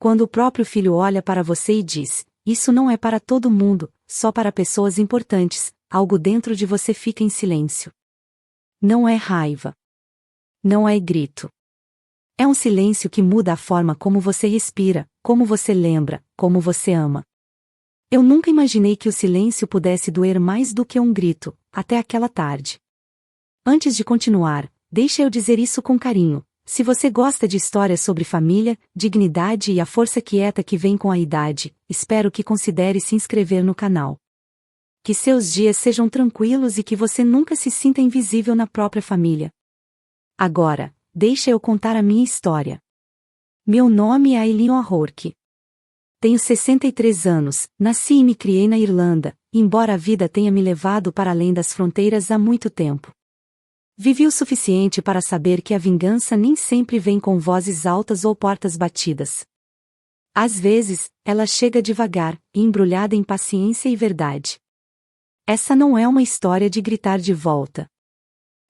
Quando o próprio filho olha para você e diz: "Isso não é para todo mundo, só para pessoas importantes", algo dentro de você fica em silêncio. Não é raiva. Não é grito. É um silêncio que muda a forma como você respira, como você lembra, como você ama. Eu nunca imaginei que o silêncio pudesse doer mais do que um grito, até aquela tarde. Antes de continuar, deixa eu dizer isso com carinho. Se você gosta de histórias sobre família, dignidade e a força quieta que vem com a idade, espero que considere se inscrever no canal. Que seus dias sejam tranquilos e que você nunca se sinta invisível na própria família. Agora, deixa eu contar a minha história. Meu nome é Aileen O'Rourke. Tenho 63 anos, nasci e me criei na Irlanda, embora a vida tenha me levado para além das fronteiras há muito tempo. Vivi o suficiente para saber que a vingança nem sempre vem com vozes altas ou portas batidas. Às vezes, ela chega devagar, embrulhada em paciência e verdade. Essa não é uma história de gritar de volta.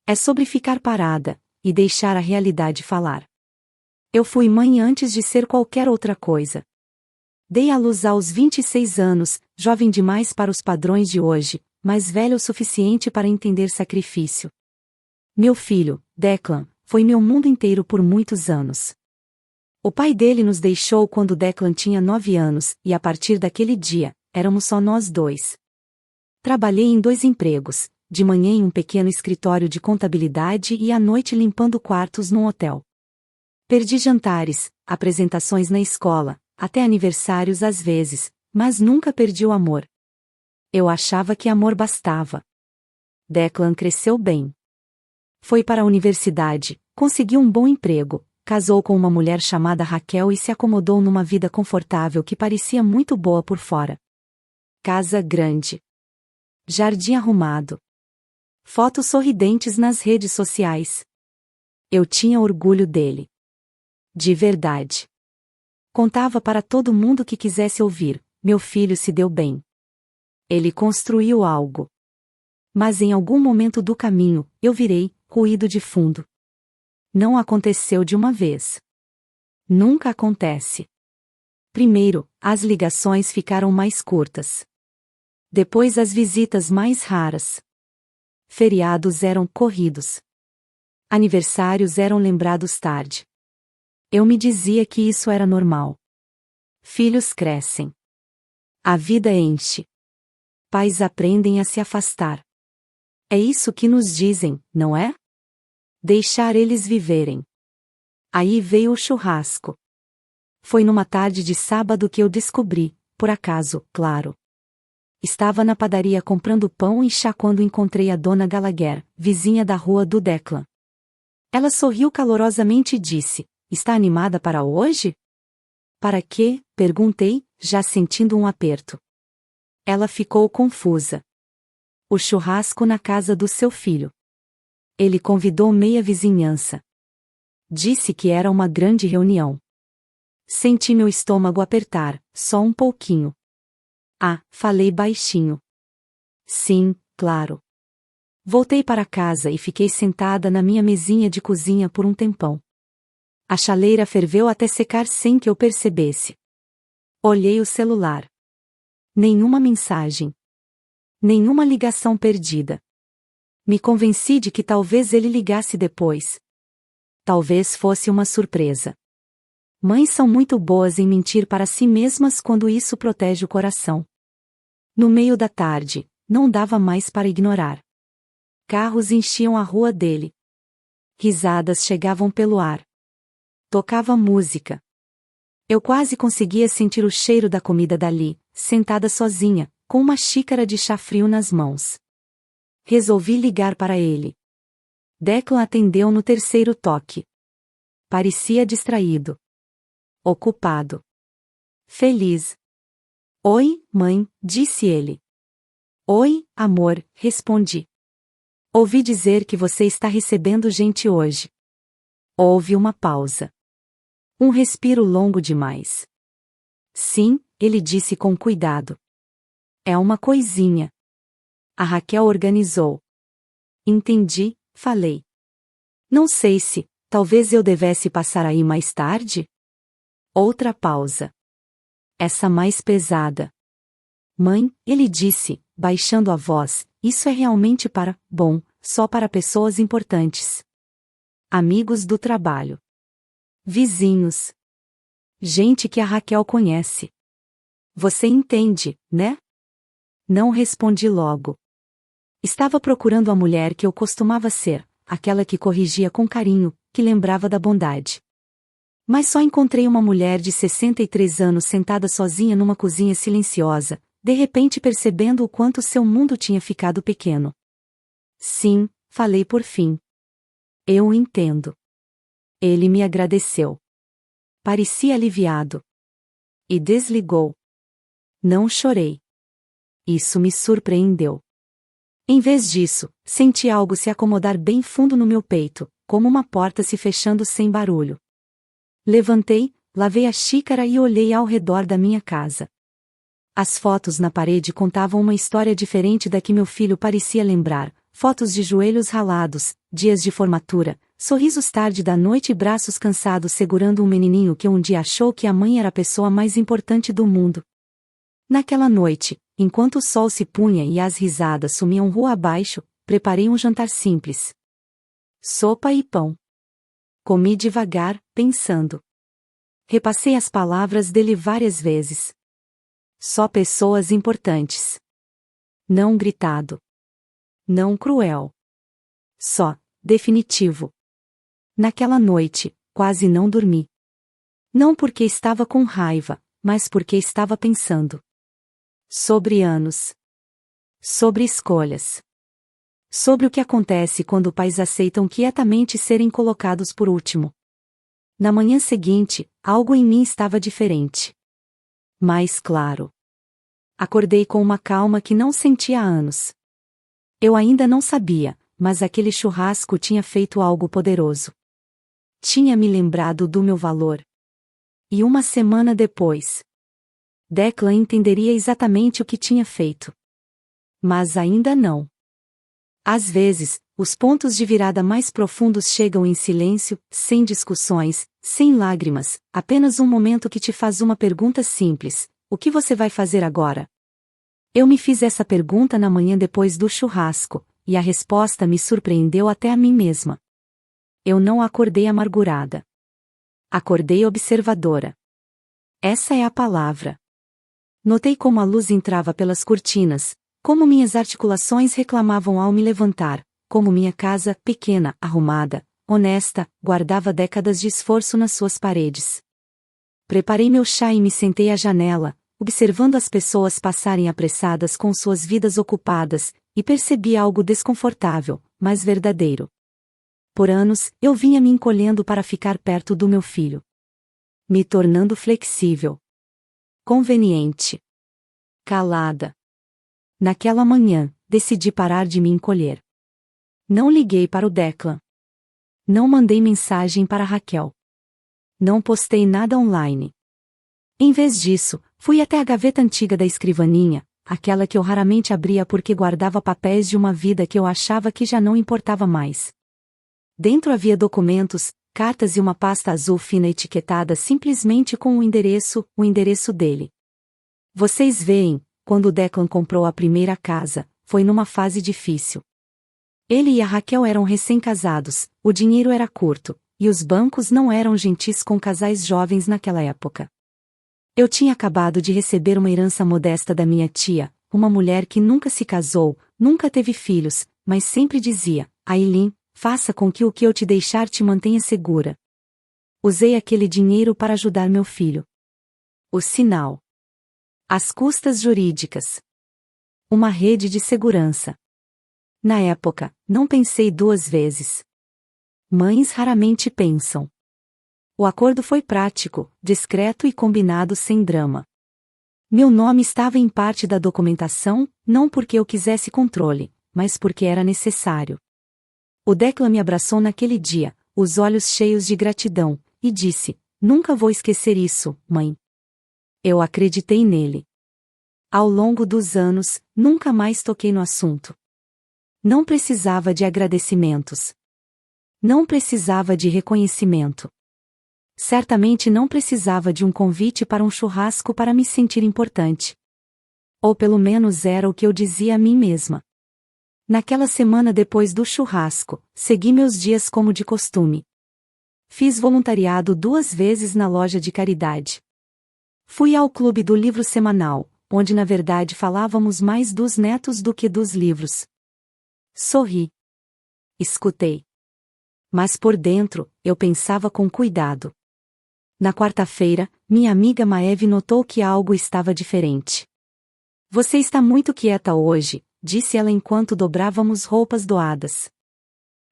É sobre ficar parada e deixar a realidade falar. Eu fui mãe antes de ser qualquer outra coisa. Dei à luz aos 26 anos, jovem demais para os padrões de hoje, mas velho o suficiente para entender sacrifício. Meu filho, Declan, foi meu mundo inteiro por muitos anos. O pai dele nos deixou quando Declan tinha 9 anos, e a partir daquele dia, éramos só nós dois. Trabalhei em 2 empregos, de manhã em um pequeno escritório de contabilidade e à noite limpando quartos num hotel. Perdi jantares, apresentações na escola, até aniversários às vezes, mas nunca perdi o amor. Eu achava que amor bastava. Declan cresceu bem. Foi para a universidade, conseguiu um bom emprego, casou com uma mulher chamada Raquel e se acomodou numa vida confortável que parecia muito boa por fora. Casa grande. Jardim arrumado. Fotos sorridentes nas redes sociais. Eu tinha orgulho dele. De verdade. Contava para todo mundo que quisesse ouvir: meu filho se deu bem. Ele construiu algo. Mas em algum momento do caminho, eu virei ruído de fundo. Não aconteceu de uma vez. Nunca acontece. Primeiro, as ligações ficaram mais curtas. Depois as visitas mais raras. Feriados eram corridos. Aniversários eram lembrados tarde. Eu me dizia que isso era normal. Filhos crescem. A vida enche. Pais aprendem a se afastar. É isso que nos dizem, não é? Deixar eles viverem. Aí veio o churrasco. Foi numa tarde de sábado que eu descobri, por acaso, claro. Estava na padaria comprando pão e chá quando encontrei a dona Gallagher, vizinha da rua do Declan. Ela sorriu calorosamente e disse: "Está animada para hoje?" "Para quê?" perguntei, já sentindo um aperto. Ela ficou confusa. "O churrasco na casa do seu filho. Ele convidou meia vizinhança. Disse que era uma grande reunião." Senti meu estômago apertar, só um pouquinho. "Ah", falei baixinho. "Sim, claro." Voltei para casa e fiquei sentada na minha mesinha de cozinha por um tempão. A chaleira ferveu até secar sem que eu percebesse. Olhei o celular. Nenhuma mensagem. Nenhuma ligação perdida. Me convenci de que talvez ele ligasse depois. Talvez fosse uma surpresa. Mães são muito boas em mentir para si mesmas quando isso protege o coração. No meio da tarde, não dava mais para ignorar. Carros enchiam a rua dele. Risadas chegavam pelo ar. Tocava música. Eu quase conseguia sentir o cheiro da comida dali, sentada sozinha, com uma xícara de chá frio nas mãos. Resolvi ligar para ele. Declan atendeu no terceiro toque. Parecia distraído. Ocupado. Feliz. "Oi, mãe", disse ele. "Oi, amor", respondi. "Ouvi dizer que você está recebendo gente hoje." Houve uma pausa. Um respiro longo demais. "Sim", ele disse com cuidado. "É uma coisinha. A Raquel organizou." "Entendi", falei. "Não sei se, talvez eu devesse passar aí mais tarde?" Outra pausa. Essa mais pesada. Mãe, ele disse, baixando a voz, isso é realmente só para pessoas importantes. Amigos do trabalho. Vizinhos. Gente que a Raquel conhece. Você entende, né? Não respondi logo. Estava procurando a mulher que eu costumava ser, aquela que corrigia com carinho, que lembrava da bondade. Mas só encontrei uma mulher de 63 anos sentada sozinha numa cozinha silenciosa, de repente percebendo o quanto seu mundo tinha ficado pequeno. Sim, falei por fim. Eu entendo. Ele me agradeceu. Parecia aliviado. E desligou. Não chorei. Isso me surpreendeu. Em vez disso, senti algo se acomodar bem fundo no meu peito, como uma porta se fechando sem barulho. Levantei, lavei a xícara e olhei ao redor da minha casa. As fotos na parede contavam uma história diferente da que meu filho parecia lembrar, fotos de joelhos ralados, dias de formatura, sorrisos tarde da noite e braços cansados segurando um menininho que um dia achou que a mãe era a pessoa mais importante do mundo. Naquela noite, enquanto o sol se punha e as risadas sumiam rua abaixo, preparei um jantar simples. Sopa e pão. Comi devagar, pensando. Repassei as palavras dele várias vezes. Só pessoas importantes. Não gritado. Não cruel. Só, definitivo. Naquela noite, quase não dormi. Não porque estava com raiva, mas porque estava pensando. Sobre anos. Sobre escolhas. Sobre o que acontece quando pais aceitam quietamente serem colocados por último. Na manhã seguinte, algo em mim estava diferente. Mais claro. Acordei com uma calma que não sentia há anos. Eu ainda não sabia, mas aquele churrasco tinha feito algo poderoso. Tinha me lembrado do meu valor. E uma semana depois, Declan entenderia exatamente o que tinha feito. Mas ainda não. Às vezes, os pontos de virada mais profundos chegam em silêncio, sem discussões, sem lágrimas, apenas um momento que te faz uma pergunta simples: o que você vai fazer agora? Eu me fiz essa pergunta na manhã depois do churrasco, e a resposta me surpreendeu até a mim mesma. Eu não acordei amargurada. Acordei observadora. Essa é a palavra. Notei como a luz entrava pelas cortinas, como minhas articulações reclamavam ao me levantar, como minha casa, pequena, arrumada, honesta, guardava décadas de esforço nas suas paredes. Preparei meu chá e me sentei à janela, observando as pessoas passarem apressadas com suas vidas ocupadas, e percebi algo desconfortável, mas verdadeiro. Por anos, eu vinha me encolhendo para ficar perto do meu filho. Me tornando flexível. Conveniente. Calada. Naquela manhã, decidi parar de me encolher. Não liguei para o Declan. Não mandei mensagem para Raquel. Não postei nada online. Em vez disso, fui até a gaveta antiga da escrivaninha, aquela que eu raramente abria porque guardava papéis de uma vida que eu achava que já não importava mais. Dentro havia documentos, cartas e uma pasta azul fina etiquetada simplesmente com o endereço dele. Vocês veem, quando o Declan comprou a primeira casa, foi numa fase difícil. Ele e a Raquel eram recém-casados, o dinheiro era curto, e os bancos não eram gentis com casais jovens naquela época. Eu tinha acabado de receber uma herança modesta da minha tia, uma mulher que nunca se casou, nunca teve filhos, mas sempre dizia: Aileen, faça com que o que eu te deixar te mantenha segura. Usei aquele dinheiro para ajudar meu filho. O sinal. As custas jurídicas. Uma rede de segurança. Na época, não pensei duas vezes. Mães raramente pensam. O acordo foi prático, discreto e combinado sem drama. Meu nome estava em parte da documentação, não porque eu quisesse controle, mas porque era necessário. O Declan me abraçou naquele dia, os olhos cheios de gratidão, e disse: Nunca vou esquecer isso, mãe. Eu acreditei nele. Ao longo dos anos, nunca mais toquei no assunto. Não precisava de agradecimentos. Não precisava de reconhecimento. Certamente não precisava de um convite para um churrasco para me sentir importante. Ou pelo menos era o que eu dizia a mim mesma. Naquela semana depois do churrasco, segui meus dias como de costume. Fiz voluntariado 2 vezes na loja de caridade. Fui ao clube do livro semanal, onde na verdade falávamos mais dos netos do que dos livros. Sorri. Escutei. Mas por dentro, eu pensava com cuidado. Na quarta-feira, minha amiga Maeve notou que algo estava diferente. Você está muito quieta hoje, disse ela enquanto dobrávamos roupas doadas.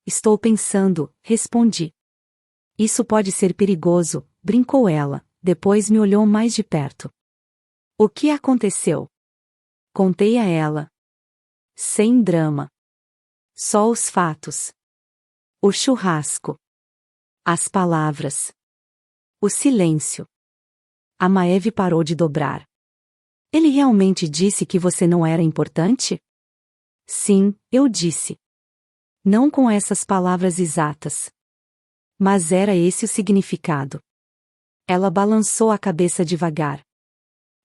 Estou pensando, respondi. Isso pode ser perigoso, brincou ela, depois me olhou mais de perto. O que aconteceu? Contei a ela. Sem drama. Só os fatos. O churrasco. As palavras. O silêncio. A Maeve parou de dobrar. Ele realmente disse que você não era importante? Sim, eu disse. Não com essas palavras exatas. Mas era esse o significado. Ela balançou a cabeça devagar.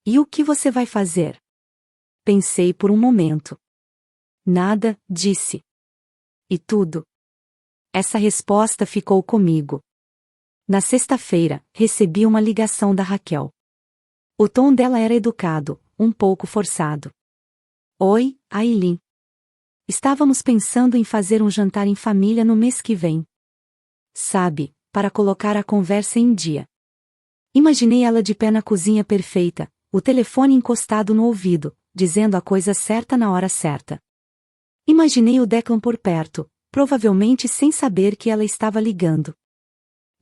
E o que você vai fazer? Pensei por um momento. Nada, disse. E tudo? Essa resposta ficou comigo. Na sexta-feira, recebi uma ligação da Raquel. O tom dela era educado, um pouco forçado. Oi, Aileen. Estávamos pensando em fazer um jantar em família no mês que vem. Sabe, para colocar a conversa em dia. Imaginei ela de pé na cozinha perfeita, o telefone encostado no ouvido, dizendo a coisa certa na hora certa. Imaginei o Declan por perto, provavelmente sem saber que ela estava ligando.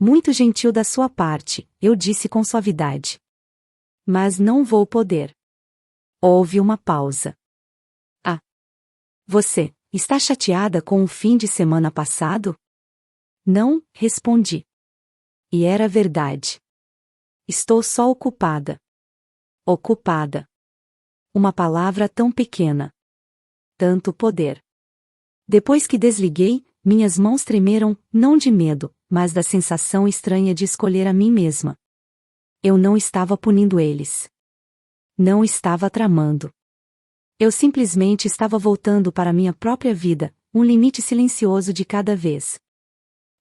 Muito gentil da sua parte, eu disse com suavidade. Mas não vou poder. Houve uma pausa. Ah. Você está chateada com o fim de semana passado? Não, respondi. E era verdade. Estou só ocupada. Ocupada. Uma palavra tão pequena. Tanto poder. Depois que desliguei, minhas mãos tremeram, não de medo, mas da sensação estranha de escolher a mim mesma. Eu não estava punindo eles. Não estava tramando. Eu simplesmente estava voltando para minha própria vida, um limite silencioso de cada vez.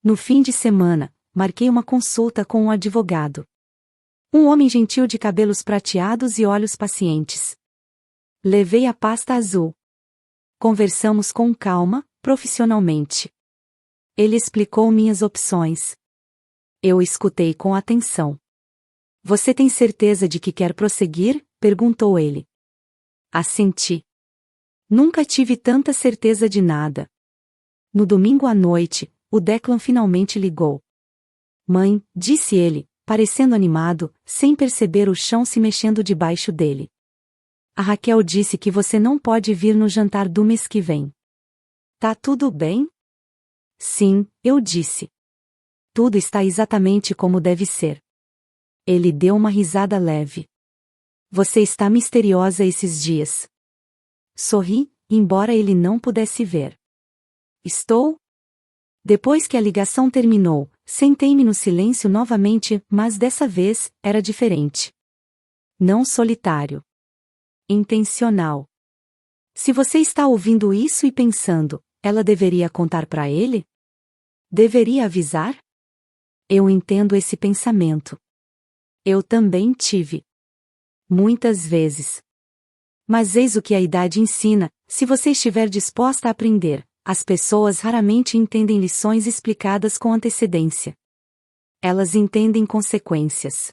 No fim de semana, marquei uma consulta com um advogado. Um homem gentil de cabelos prateados e olhos pacientes. Levei a pasta azul. Conversamos com calma, profissionalmente. Ele explicou minhas opções. Eu escutei com atenção. Você tem certeza de que quer prosseguir? Perguntou ele. Assenti. Nunca tive tanta certeza de nada. No domingo à noite, o Declan finalmente ligou. Mãe, disse ele, parecendo animado, sem perceber o chão se mexendo debaixo dele. A Raquel disse que você não pode vir no jantar do mês que vem. Tá tudo bem? Sim, eu disse. Tudo está exatamente como deve ser. Ele deu uma risada leve. Você está misteriosa esses dias. Sorri, embora ele não pudesse ver. Estou? Depois que a ligação terminou, sentei-me no silêncio novamente, mas dessa vez, era diferente. Não solitário. Intencional. Se você está ouvindo isso e pensando, ela deveria contar para ele? Deveria avisar? Eu entendo esse pensamento. Eu também tive. Muitas vezes. Mas eis o que a idade ensina, se você estiver disposta a aprender, as pessoas raramente entendem lições explicadas com antecedência. Elas entendem consequências.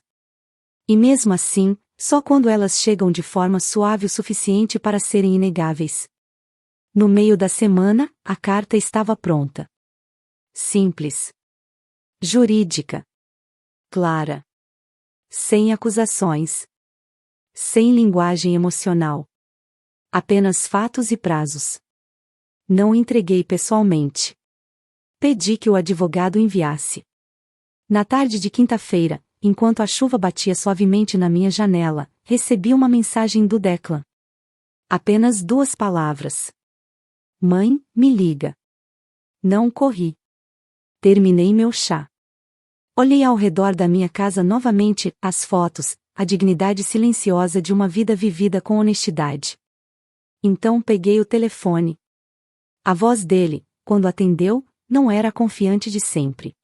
E mesmo assim, só quando elas chegam de forma suave o suficiente para serem inegáveis. No meio da semana, a carta estava pronta. Simples. Jurídica. Clara. Sem acusações. Sem linguagem emocional. Apenas fatos e prazos. Não entreguei pessoalmente. Pedi que o advogado enviasse. Na tarde de quinta-feira, enquanto a chuva batia suavemente na minha janela, recebi uma mensagem do Declan. Apenas 2 palavras. Mãe, me liga. Não corri. Terminei meu chá. Olhei ao redor da minha casa novamente, as fotos, a dignidade silenciosa de uma vida vivida com honestidade. Então peguei o telefone. A voz dele, quando atendeu, não era a confiante de sempre.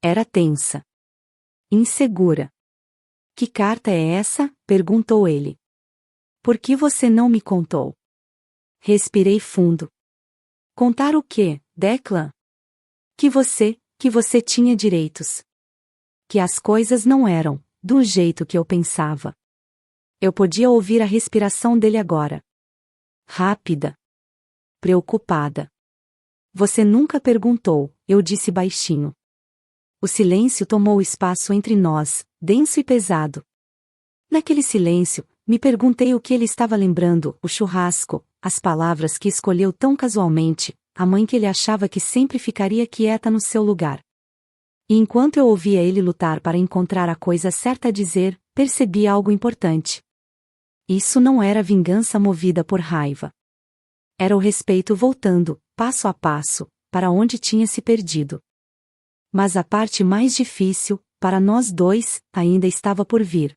Era tensa. Insegura. Que carta é essa? Perguntou ele. Por que você não me contou? Respirei fundo. Contar o quê, Declan? Que você tinha direitos. Que as coisas não eram do jeito que eu pensava. Eu podia ouvir a respiração dele agora. Rápida. Preocupada. Você nunca perguntou, eu disse baixinho. O silêncio tomou espaço entre nós, denso e pesado. Naquele silêncio, me perguntei o que ele estava lembrando, o churrasco, as palavras que escolheu tão casualmente, a mãe que ele achava que sempre ficaria quieta no seu lugar. E enquanto eu ouvia ele lutar para encontrar a coisa certa a dizer, percebi algo importante. Isso não era vingança movida por raiva. Era o respeito voltando, passo a passo, para onde tinha se perdido. Mas a parte mais difícil, para nós dois, ainda estava por vir.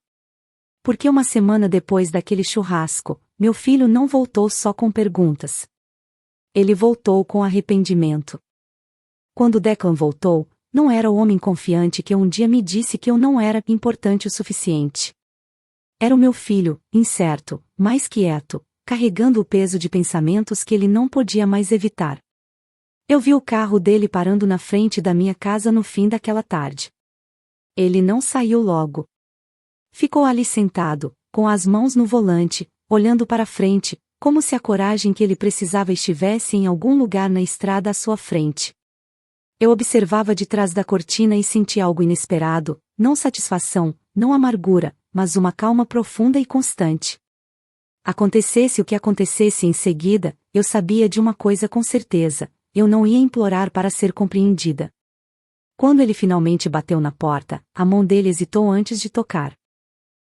Porque uma semana depois daquele churrasco, meu filho não voltou só com perguntas. Ele voltou com arrependimento. Quando Declan voltou, não era o homem confiante que um dia me disse que eu não era importante o suficiente. Era o meu filho, incerto, mais quieto, carregando o peso de pensamentos que ele não podia mais evitar. Eu vi o carro dele parando na frente da minha casa no fim daquela tarde. Ele não saiu logo. Ficou ali sentado, com as mãos no volante, olhando para frente, como se a coragem que ele precisava estivesse em algum lugar na estrada à sua frente. Eu observava de trás da cortina e senti algo inesperado, não satisfação, não amargura, mas uma calma profunda e constante. Acontecesse o que acontecesse em seguida, eu sabia de uma coisa com certeza: eu não ia implorar para ser compreendida. Quando ele finalmente bateu na porta, a mão dele hesitou antes de tocar.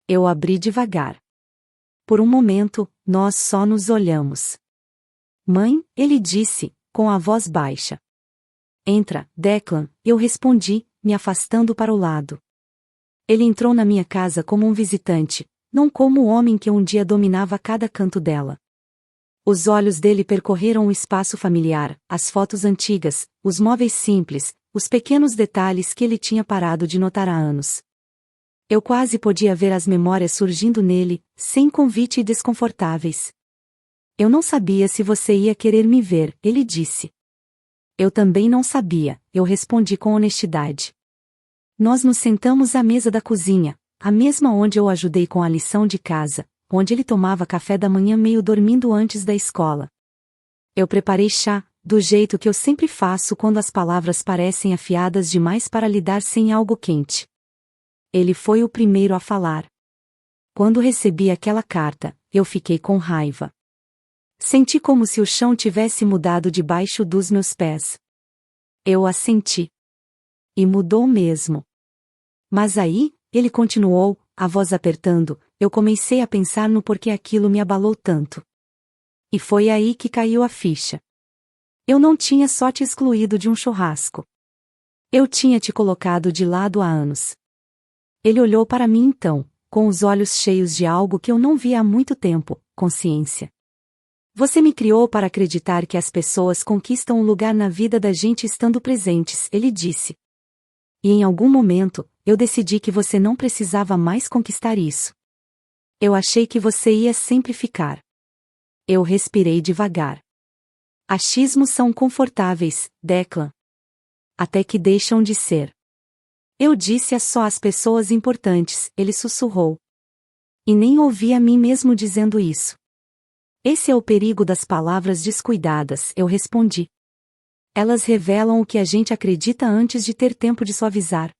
Eu abri devagar. Por um momento, nós só nos olhamos. Mãe, ele disse, com a voz baixa. Entra, Declan, eu respondi, me afastando para o lado. Ele entrou na minha casa como um visitante, não como o homem que um dia dominava cada canto dela. Os olhos dele percorreram o espaço familiar, as fotos antigas, os móveis simples, os pequenos detalhes que ele tinha parado de notar há anos. Eu quase podia ver as memórias surgindo nele, sem convite e desconfortáveis. Eu não sabia se você ia querer me ver, ele disse. Eu também não sabia, eu respondi com honestidade. Nós nos sentamos à mesa da cozinha, a mesma onde eu ajudei com a lição de casa, onde ele tomava café da manhã meio dormindo antes da escola. Eu preparei chá, do jeito que eu sempre faço quando as palavras parecem afiadas demais para lidar sem algo quente. Ele foi o primeiro a falar. Quando recebi aquela carta, eu fiquei com raiva. Senti como se o chão tivesse mudado debaixo dos meus pés. Eu assenti. E mudou mesmo. Mas aí, ele continuou, a voz apertando, eu comecei a pensar no porquê aquilo me abalou tanto. E foi aí que caiu a ficha. Eu não tinha só te excluído de um churrasco. Eu tinha te colocado de lado há anos. Ele olhou para mim então, com os olhos cheios de algo que eu não via há muito tempo, consciência. Você me criou para acreditar que as pessoas conquistam um lugar na vida da gente estando presentes, ele disse. E em algum momento, eu decidi que você não precisava mais conquistar isso. Eu achei que você ia sempre ficar. Eu respirei devagar. Achismos são confortáveis, Declan. Até que deixam de ser. Eu disse só às pessoas importantes, ele sussurrou. E nem ouvi a mim mesmo dizendo isso. Esse é o perigo das palavras descuidadas, eu respondi. Elas revelam o que a gente acredita antes de ter tempo de suavizar.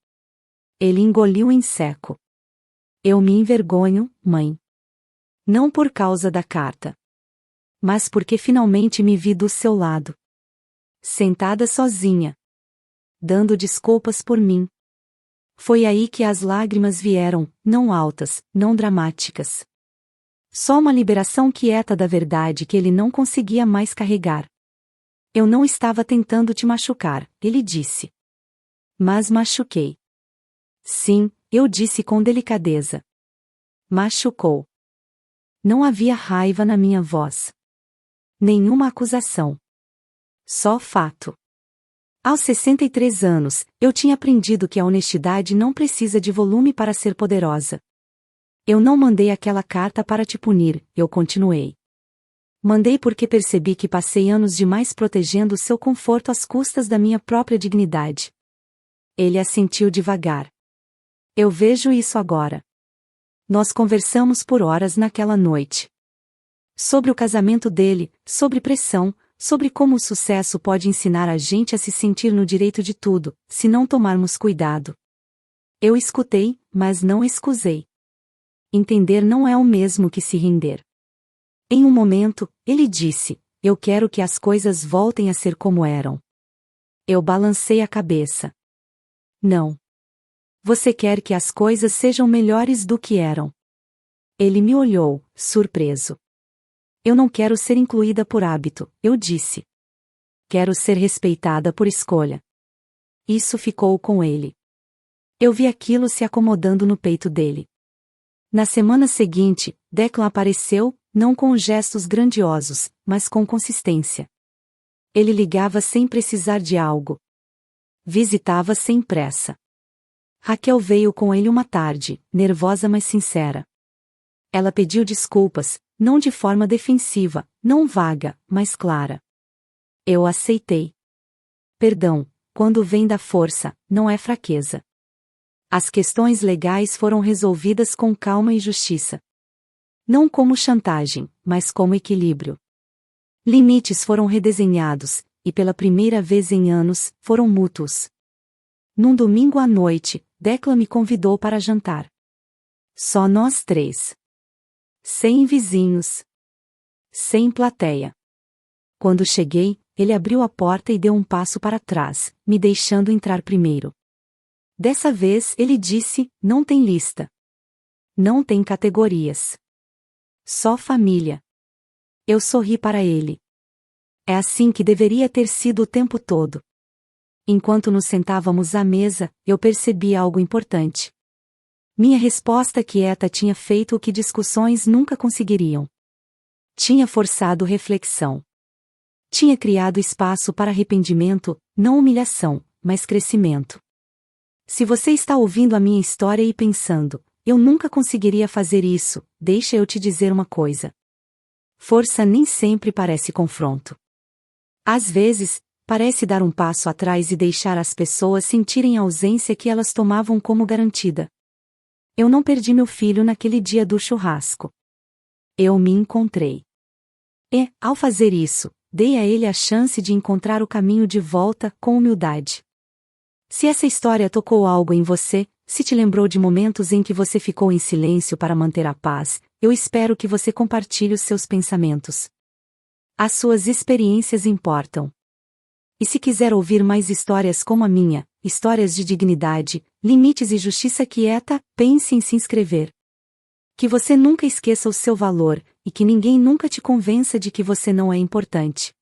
Ele engoliu em seco. Eu me envergonho, mãe. Não por causa da carta. Mas porque finalmente me vi do seu lado. Sentada sozinha. Dando desculpas por mim. Foi aí que as lágrimas vieram, não altas, não dramáticas. Só uma liberação quieta da verdade que ele não conseguia mais carregar. Eu não estava tentando te machucar, ele disse. Mas machuquei. Sim, eu disse com delicadeza. Machucou. Não havia raiva na minha voz. Nenhuma acusação. Só fato. Aos 63 anos, eu tinha aprendido que a honestidade não precisa de volume para ser poderosa. Eu não mandei aquela carta para te punir, eu continuei. Mandei porque percebi que passei anos demais protegendo seu conforto às custas da minha própria dignidade. Ele assentiu devagar. Eu vejo isso agora. Nós conversamos por horas naquela noite. Sobre o casamento dele, sobre pressão, sobre como o sucesso pode ensinar a gente a se sentir no direito de tudo, se não tomarmos cuidado. Eu escutei, mas não excusei. Entender não é o mesmo que se render. Em um momento, ele disse: eu quero que as coisas voltem a ser como eram. Eu balancei a cabeça. Não. Você quer que as coisas sejam melhores do que eram. Ele me olhou, surpreso. Eu não quero ser incluída por hábito, eu disse. Quero ser respeitada por escolha. Isso ficou com ele. Eu vi aquilo se acomodando no peito dele. Na semana seguinte, Declan apareceu, não com gestos grandiosos, mas com consistência. Ele ligava sem precisar de algo. Visitava sem pressa. Raquel veio com ele uma tarde, nervosa mas sincera. Ela pediu desculpas, não de forma defensiva, não vaga, mas clara. Eu aceitei. Perdão, quando vem da força, não é fraqueza. As questões legais foram resolvidas com calma e justiça. Não como chantagem, mas como equilíbrio. Limites foram redesenhados, e pela primeira vez em anos, foram mútuos. Num domingo à noite, Declan me convidou para jantar. Só nós três. Sem vizinhos. Sem plateia. Quando cheguei, ele abriu a porta e deu um passo para trás, me deixando entrar primeiro. Dessa vez ele disse: não tem lista. Não tem categorias. Só família. Eu sorri para ele. É assim que deveria ter sido o tempo todo. Enquanto nos sentávamos à mesa, eu percebi algo importante. Minha resposta quieta tinha feito o que discussões nunca conseguiriam. Tinha forçado reflexão. Tinha criado espaço para arrependimento, não humilhação, mas crescimento. Se você está ouvindo a minha história e pensando: eu nunca conseguiria fazer isso, deixa eu te dizer uma coisa. Força nem sempre parece confronto. Às vezes, parece dar um passo atrás e deixar as pessoas sentirem a ausência que elas tomavam como garantida. Eu não perdi meu filho naquele dia do churrasco. Eu me encontrei. E, ao fazer isso, dei a ele a chance de encontrar o caminho de volta com humildade. Se essa história tocou algo em você, se te lembrou de momentos em que você ficou em silêncio para manter a paz, eu espero que você compartilhe os seus pensamentos. As suas experiências importam. E se quiser ouvir mais histórias como a minha, histórias de dignidade, limites e justiça quieta, pense em se inscrever. Que você nunca esqueça o seu valor, e que ninguém nunca te convença de que você não é importante.